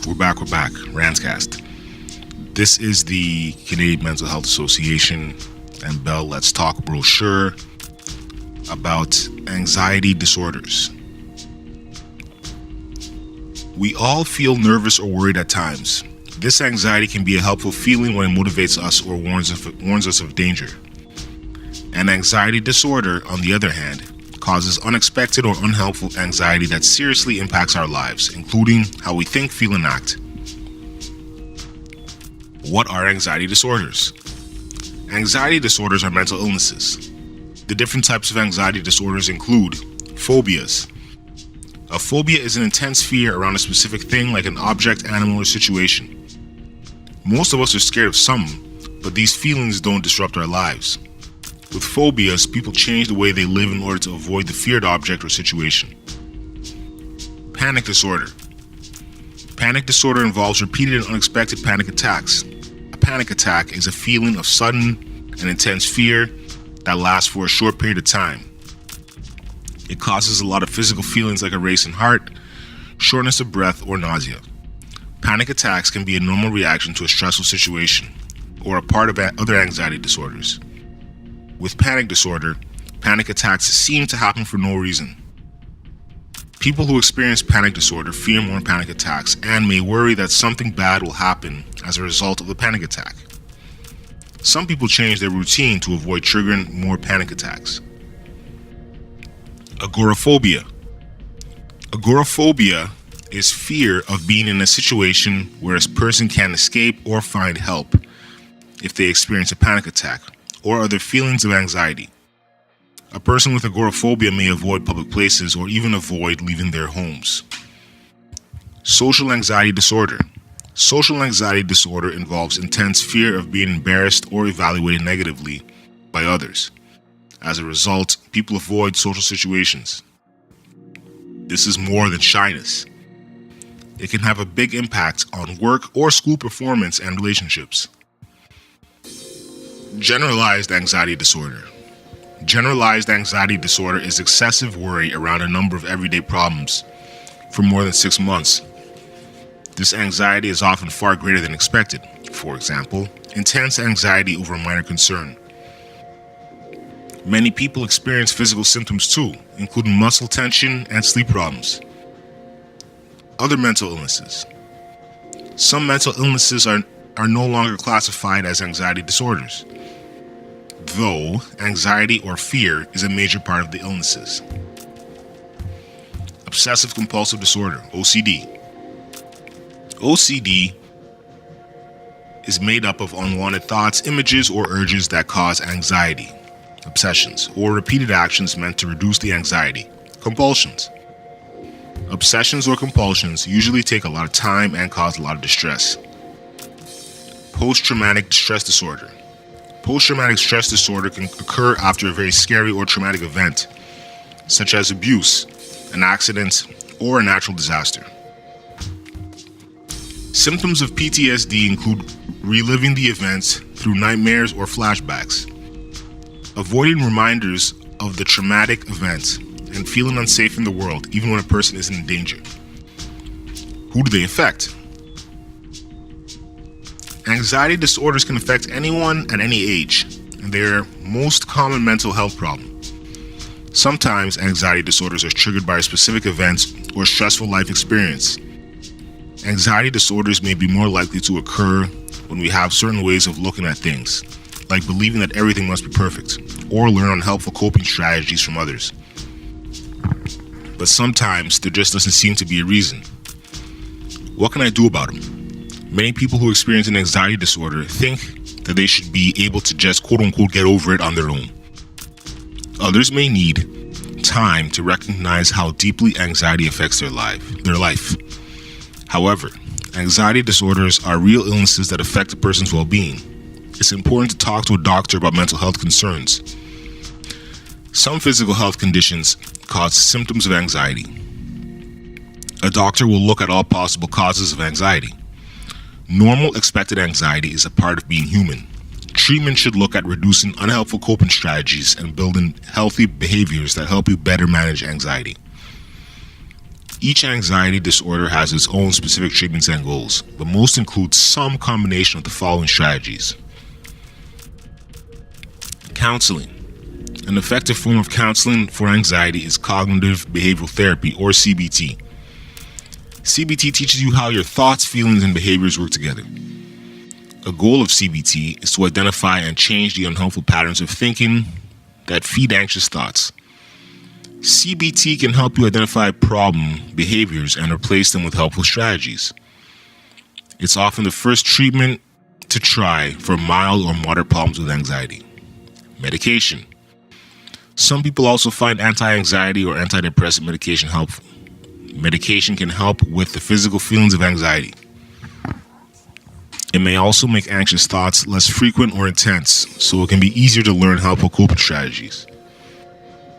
We're back. Randscast. This is the Canadian Mental Health Association and Bell Let's Talk brochure about anxiety disorders. We all feel nervous or worried at times. This anxiety can be a helpful feeling when it motivates us or warns us of danger. An anxiety disorder, on the other hand, causes unexpected or unhelpful anxiety that seriously impacts our lives, including how we think, feel, and act. What are anxiety disorders? Anxiety disorders are mental illnesses. The different types of anxiety disorders include phobias. A phobia is an intense fear around a specific thing like an object, animal, or situation. Most of us are scared of some, but these feelings don't disrupt our lives. With phobias, people change the way they live in order to avoid the feared object or situation. Panic disorder. Panic disorder involves repeated and unexpected panic attacks. A panic attack is a feeling of sudden and intense fear that lasts for a short period of time. It causes a lot of physical feelings like a racing heart, shortness of breath, or nausea. Panic attacks can be a normal reaction to a stressful situation or a part of other anxiety disorders. With panic disorder, panic attacks seem to happen for no reason. People who experience panic disorder fear more panic attacks and may worry that something bad will happen as a result of the panic attack. Some people change their routine to avoid triggering more panic attacks. Agoraphobia. Agoraphobia is fear of being in a situation where a person can escape or find help if they experience a panic attack or other feelings of anxiety. A person with agoraphobia may avoid public places or even avoid leaving their homes. Social anxiety disorder. Social anxiety disorder involves intense fear of being embarrassed or evaluated negatively by others. As a result, people avoid social situations. This is more than shyness. It can have a big impact on work or school performance and relationships. Generalized anxiety disorder. Generalized anxiety disorder is excessive worry around a number of everyday problems for more than 6 months. This anxiety is often far greater than expected. For example, intense anxiety over a minor concern. Many people experience physical symptoms too, including muscle tension and sleep problems. Other mental illnesses. Some mental illnesses are no longer classified as anxiety disorders, though anxiety or fear is a major part of the illnesses. Obsessive compulsive disorder, OCD. OCD is made up of unwanted thoughts, images, or urges that cause anxiety, obsessions, or repeated actions meant to reduce the anxiety, compulsions. Obsessions or compulsions usually take a lot of time and cause a lot of distress. Post-traumatic stress disorder. Post-traumatic stress disorder can occur after a very scary or traumatic event, such as abuse, an accident, or a natural disaster. Symptoms of PTSD include reliving the events through nightmares or flashbacks, avoiding reminders of the traumatic event, and feeling unsafe in the world even when a person is in danger. Who do they affect? Anxiety disorders can affect anyone at any age, and they are most common mental health problem. Sometimes anxiety disorders are triggered by a specific event or stressful life experience. Anxiety disorders may be more likely to occur when we have certain ways of looking at things, like believing that everything must be perfect, or learn unhelpful coping strategies from others. But sometimes there just doesn't seem to be a reason. What can I do about them? Many people who experience an anxiety disorder think that they should be able to just quote-unquote get over it on their own. Others may need time to recognize how deeply anxiety affects their life. However, anxiety disorders are real illnesses that affect a person's well-being. It's important to talk to a doctor about mental health concerns. Some physical health conditions cause symptoms of anxiety. A doctor will look at all possible causes of anxiety. Normal expected anxiety is a part of being human. Treatment should look at reducing unhelpful coping strategies and building healthy behaviors that help you better manage anxiety. Each anxiety disorder has its own specific treatments and goals, but most include some combination of the following strategies. Counseling. An effective form of counseling for anxiety is cognitive behavioral therapy, or CBT. CBT teaches you how your thoughts, feelings, and behaviors work together. A goal of CBT is to identify and change the unhelpful patterns of thinking that feed anxious thoughts. CBT can help you identify problem behaviors and replace them with helpful strategies. It's often the first treatment to try for mild or moderate problems with anxiety. Medication. Some people also find anti-anxiety or antidepressant medication helpful. Medication can help with the physical feelings of anxiety. It may also make anxious thoughts less frequent or intense, so it can be easier to learn helpful coping strategies.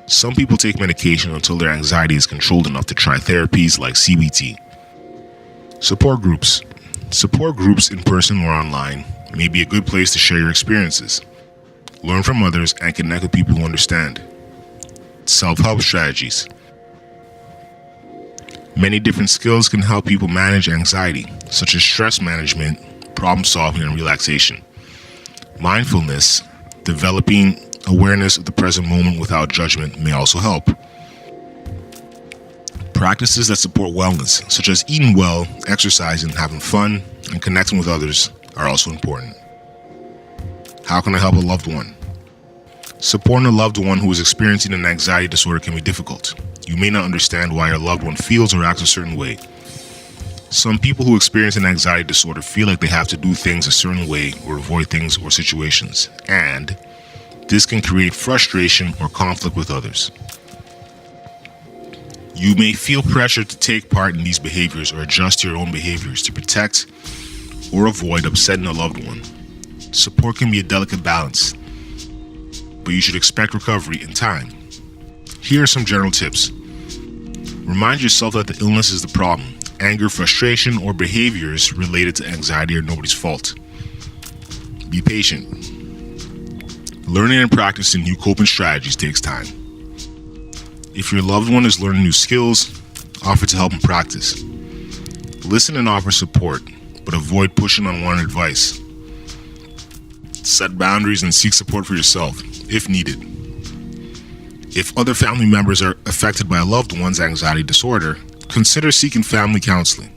Some people take medication until their anxiety is controlled enough to try therapies like CBT. Support groups. Support groups in person or online may be a good place to share your experiences, learn from others, and connect with people who understand. Self-help strategies. Many different skills can help people manage anxiety, such as stress management, problem solving, and relaxation. Mindfulness, developing awareness of the present moment without judgment, may also help. Practices that support wellness, such as eating well, exercising, having fun, and connecting with others, are also important. How can I help a loved one? Supporting a loved one who is experiencing an anxiety disorder can be difficult. You may not understand why your loved one feels or acts a certain way. Some people who experience an anxiety disorder feel like they have to do things a certain way or avoid things or situations, and this can create frustration or conflict with others. You may feel pressure to take part in these behaviors or adjust your own behaviors to protect or avoid upsetting a loved one. Support can be a delicate balance, but you should expect recovery in time. Here are some general tips. Remind yourself that the illness is the problem. Anger, frustration, or behaviors related to anxiety are nobody's fault. Be patient. Learning and practicing new coping strategies takes time. If your loved one is learning new skills, offer to help them practice. Listen and offer support, but avoid pushing unwanted advice. Set boundaries and seek support for yourself, if needed. If other family members are affected by a loved one's anxiety disorder, consider seeking family counseling.